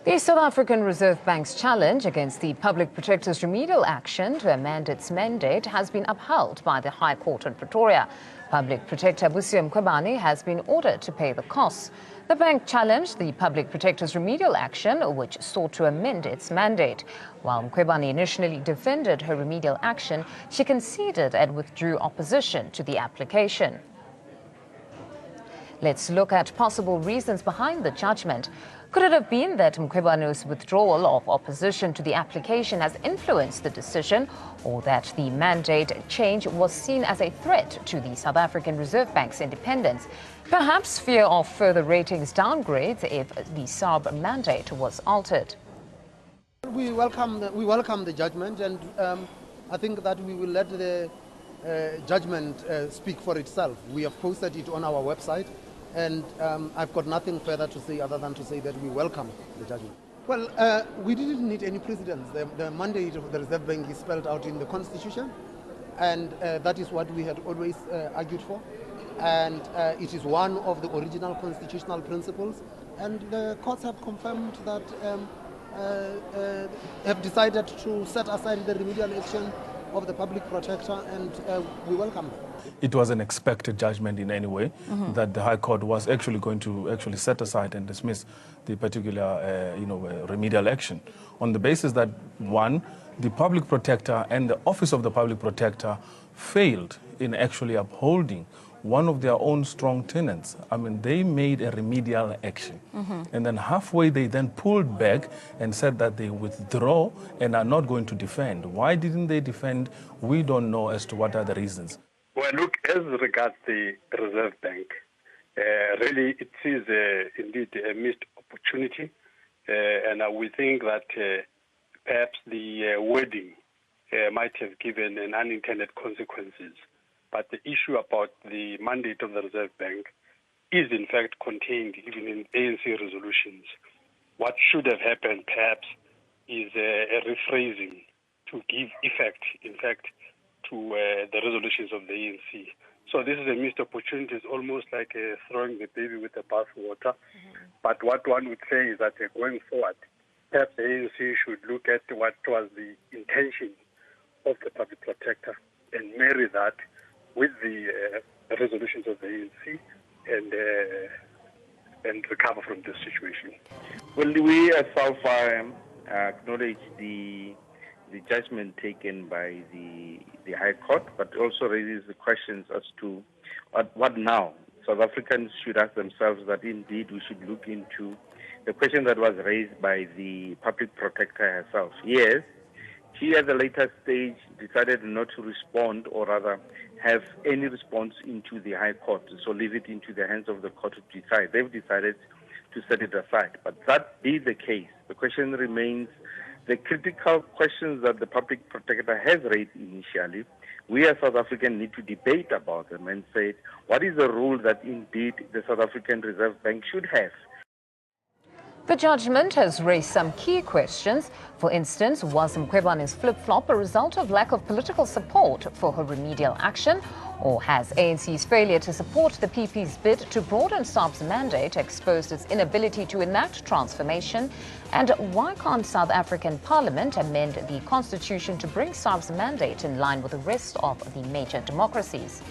The South African Reserve Bank's challenge against the Public Protector's remedial action to amend its mandate has been upheld by the High Court in Pretoria. Public Protector Mkhwebane has been ordered to pay the costs. The bank challenged the Public Protector's remedial action, which sought to amend its mandate. While Mkhwebane initially defended her remedial action, she conceded and withdrew opposition to the application. Let's look at possible reasons behind the judgment. Could it have been that Mkhwebane's withdrawal of opposition to the application has influenced the decision, or that the mandate change was seen as a threat to the South African Reserve Bank's independence? Perhaps fear of further ratings downgrades if the SARB mandate was altered. We welcome the judgment, and I think that we will let the judgment speak for itself. We have posted it on our website. And I've got nothing further to say other than to say that we welcome the judgment. Well, we didn't need any precedents. The mandate of the Reserve Bank is spelled out in the Constitution, and that is what we had always argued for. And it is one of the original constitutional principles. And the courts have confirmed that, have decided to set aside the remedial action of the Public Protector, and we welcome that. It was an expected judgment in any way, that the High Court was actually going to set aside and dismiss the particular remedial action on the basis that, one, the Public Protector and the Office of the Public Protector failed in actually upholding one of their own strong tenets. I mean, they made a remedial action. And then halfway they then pulled back and said that they withdraw and are not going to defend. Why didn't they defend? We don't know as to what are the reasons. Well, look, as regards the Reserve Bank, really it is indeed a missed opportunity. And we think that perhaps the wording might have given an unintended consequences. But the issue about the mandate of the Reserve Bank is in fact contained even in ANC resolutions. What should have happened perhaps is a rephrasing to give effect, in fact, to the resolutions of the ANC. So this is a missed opportunity. It's almost like throwing the baby with the bathwater. But what one would say is that going forward, perhaps the ANC should look at what was the intention of the Public Protector and marry that with the resolutions of the ANC and recover from this situation. Well, we at SARB acknowledge the judgment taken by the High Court, but also raises the questions as to what now. South Africans should ask themselves that indeed we should look into the question that was raised by the Public Protector herself. Yes, she at the later stage decided not to respond, or rather have any response into the High Court, so leave it into the hands of the court to decide. They've decided to set it aside. But that be the case, the question remains the critical questions that the Public Protector has raised initially. We as South Africans need to debate about them and say, what is the rule that indeed the South African Reserve Bank should have? The judgment has raised some key questions. For instance, was Mkhwebane's flip-flop a result of lack of political support for her remedial action? Or has ANC's failure to support the PP's bid to broaden SARB's mandate exposed its inability to enact transformation? And why can't South African Parliament amend the constitution to bring SARB's mandate in line with the rest of the major democracies?